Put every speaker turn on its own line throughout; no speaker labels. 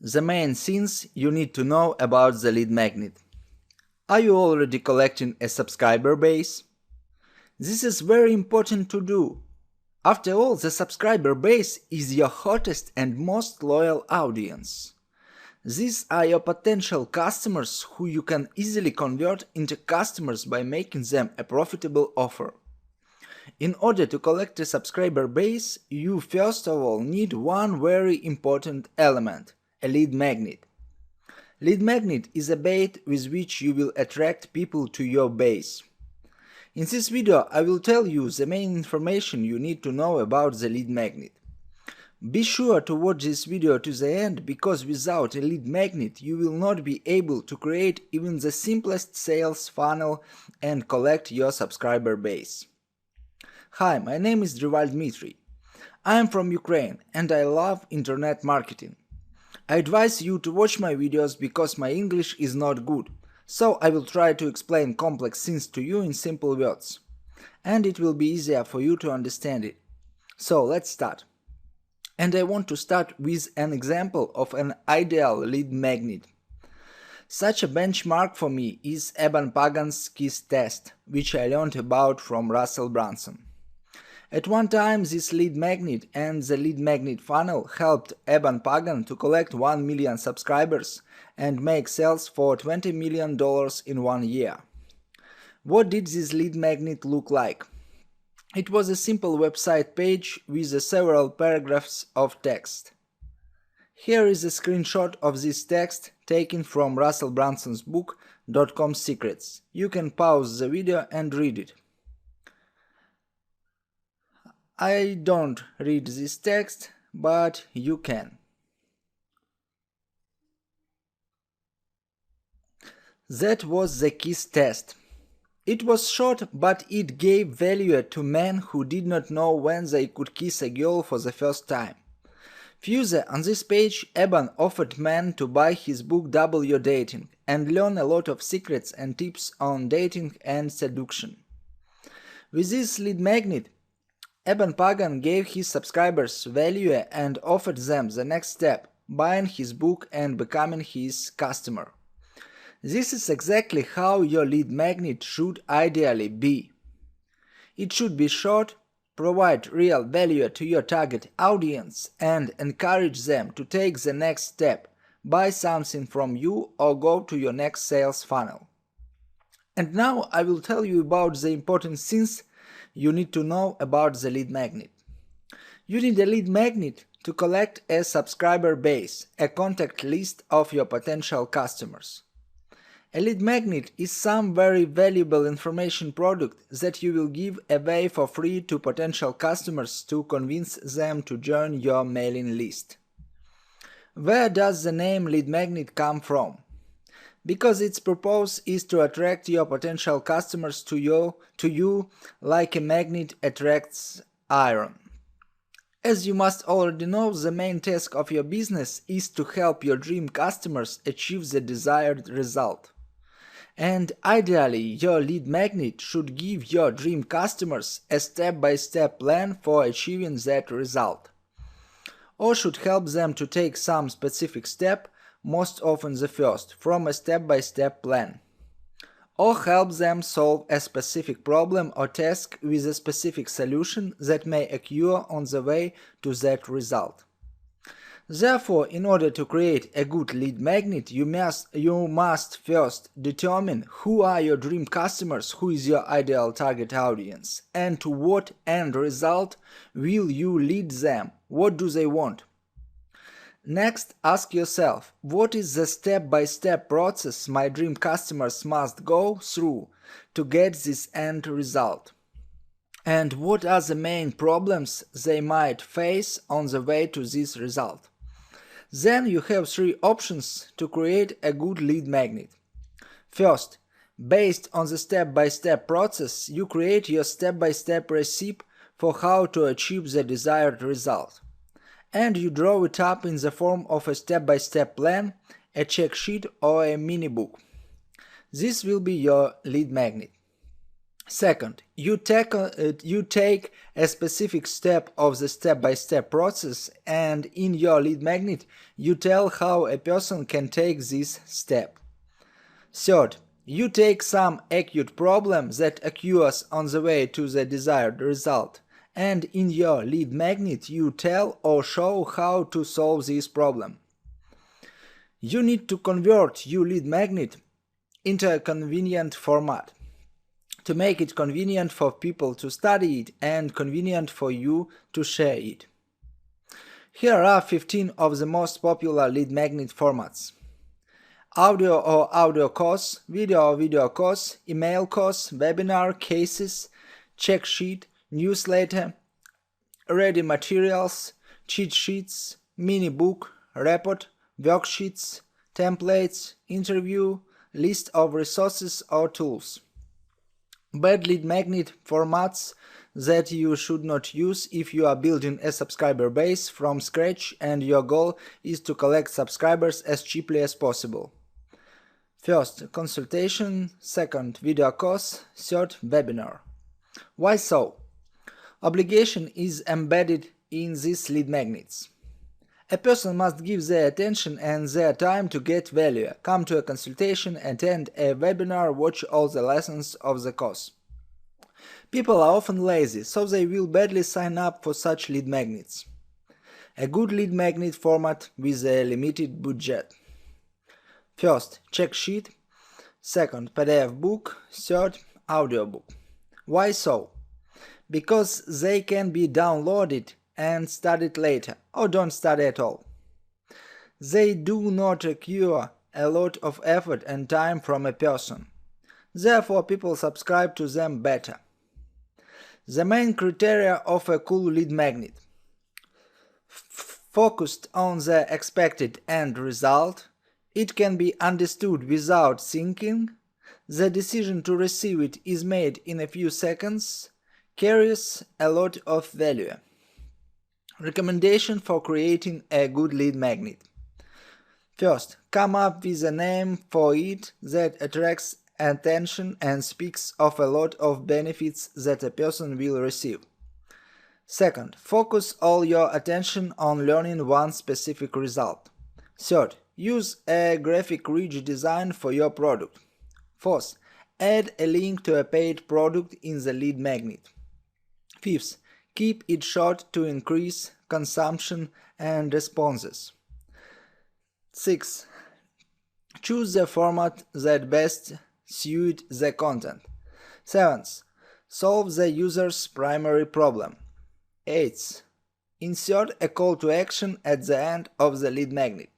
The main things you need to know about the lead magnet. Are you already collecting a subscriber base? This is very important to do. After all, the subscriber base is your hottest and most loyal audience. These are your potential customers who you can easily convert into customers by making them a profitable offer. In order to collect a subscriber base, you first of all need one very important element, a lead magnet. Lead magnet is a bait with which you will attract people to your base. In this video I will tell you the main information you need to know about the lead magnet. Be sure to watch this video to the end, because without a lead magnet you will not be able to create even the simplest sales funnel and collect your subscriber base. Hi, my name is Dmytro. I am from Ukraine and I love internet marketing. I advise you to watch my videos because my English is not good, so I will try to explain complex things to you in simple words, and it will be easier for you to understand it. So let's start. And I want to start with an example of an ideal lead magnet. Such a benchmark for me is Eben Pagan's KISS test, which I learned about from Brunson. At one time, this lead magnet and the lead magnet funnel helped Eben Pagan to collect 1 million subscribers and make sales for $20 million in 1 year. What did this lead magnet look like? It was a simple website page with several paragraphs of text. Here is a screenshot of this text taken from Russell Brunson's book .com Secrets. You can pause the video and read it. I don't read this text, but you can. That was the KISS test. It was short, but it gave value to men who did not know when they could kiss a girl for the first time. Further, on this page, Eben offered men to buy his book Double Your Dating and learn a lot of secrets and tips on dating and seduction. With this lead magnet, Eben Pagan gave his subscribers value and offered them the next step, buying his book and becoming his customer. This is exactly how your lead magnet should ideally be. It should be short, provide real value to your target audience, and encourage them to take the next step, buy something from you or go to your next sales funnel. And now I will tell you about the important things you need to know about the lead magnet. You need a lead magnet to collect a subscriber base, a contact list of your potential customers. A lead magnet is some very valuable information product that you will give away for free to potential customers to convince them to join your mailing list. Where does the name lead magnet come from? Because its purpose is to attract your potential customers to you like a magnet attracts iron. As you must already know, the main task of your business is to help your dream customers achieve the desired result. And ideally, your lead magnet should give your dream customers a step-by-step plan for achieving that result, or should help them to take some specific step, most often the first, from a step-by-step plan, or help them solve a specific problem or task with a specific solution that may occur on the way to that result. Therefore, in order to create a good lead magnet, you must first determine who are your dream customers, who is your ideal target audience, and to what end result will you lead them, what do they want. Next, ask yourself, what is the step-by-step process my dream customers must go through to get this end result? And what are the main problems they might face on the way to this result? Then you have 3 options to create a good lead magnet. First, based on the step-by-step process, you create your step-by-step recipe for how to achieve the desired result, and you draw it up in the form of a step-by-step plan, a check sheet or a mini book. This will be your lead magnet. Second, you take a specific step of the step-by-step process, and in your lead magnet you tell how a person can take this step. Third, you take some acute problem that occurs on the way to the desired result, and in your lead magnet you tell or show how to solve this problem. You need to convert your lead magnet into a convenient format to make it convenient for people to study it and convenient for you to share it. Here are 15 of the most popular lead magnet formats: audio or audio course, video or video course, email course, webinar, cases, check sheet, newsletter, ready materials, cheat sheets, mini book, report, worksheets, templates, interview, list of resources or tools. Bad lead magnet formats that you should not use if you are building a subscriber base from scratch and your goal is to collect subscribers as cheaply as possible. First, consultation. Second, video course. Third, webinar. Why so? Obligation is embedded in these lead magnets. A person must give their attention and their time to get value, come to a consultation, attend a webinar, watch all the lessons of the course. People are often lazy, so they will badly sign up for such lead magnets. A good lead magnet format with a limited budget. First, check sheet. Second, PDF book. Third, audiobook. Why so? Because they can be downloaded and studied later, or don't study at all. They do not require a lot of effort and time from a person. Therefore, people subscribe to them better. The main criteria of a cool lead magnet: focused on the expected end result, it can be understood without thinking, the decision to receive it is made in a few seconds, carries a lot of value. Recommendation for creating a good lead magnet. First, come up with a name for it that attracts attention and speaks of a lot of benefits that a person will receive. Second, focus all your attention on learning one specific result. Third, use a graphic-rich design for your product. Fourth, add a link to a paid product in the lead magnet. Fifth, keep it short to increase consumption and responses. Sixth, choose the format that best suits the content. Seventh, solve the user's primary problem. Eighth, insert a call to action at the end of the lead magnet.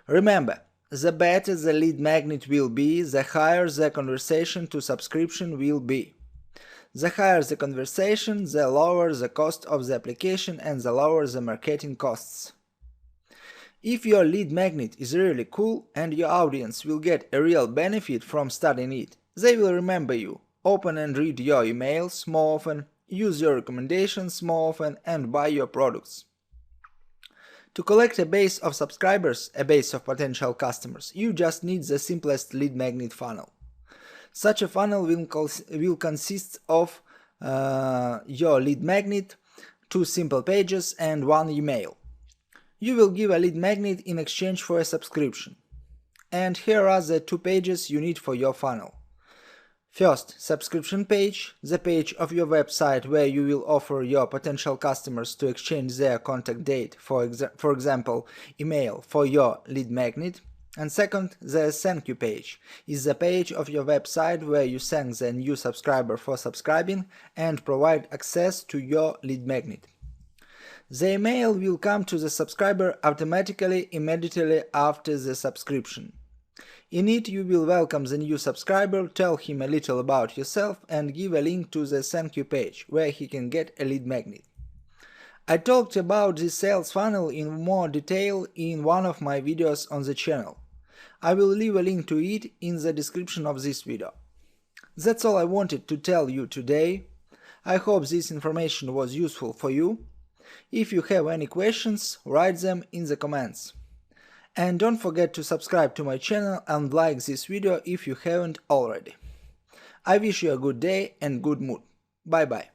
Remember, the better the lead magnet will be, the higher the conversion to subscription will be. The higher the conversion, the lower the cost of the application and the lower the marketing costs. If your lead magnet is really cool and your audience will get a real benefit from studying it, they will remember you, open and read your emails more often, use your recommendations more often, and buy your products. To collect a base of subscribers, a base of potential customers, you just need the simplest lead magnet funnel. Such a funnel will consist of your lead magnet, 2 simple pages and 1 email. You will give a lead magnet in exchange for a subscription. And here are the 2 pages you need for your funnel. First, subscription page, the page of your website where you will offer your potential customers to exchange their contact date, for example, email, for your lead magnet. And second, the thank you page is the page of your website where you thank the new subscriber for subscribing and provide access to your lead magnet. The email will come to the subscriber automatically immediately after the subscription. In it, you will welcome the new subscriber, tell him a little about yourself, and give a link to the thank you page where he can get a lead magnet. I talked about this sales funnel in more detail in one of my videos on the channel. I will leave a link to it in the description of this video. That's all I wanted to tell you today. I hope this information was useful for you. If you have any questions, write them in the comments. And don't forget to subscribe to my channel and like this video if you haven't already. I wish you a good day and good mood. Bye bye.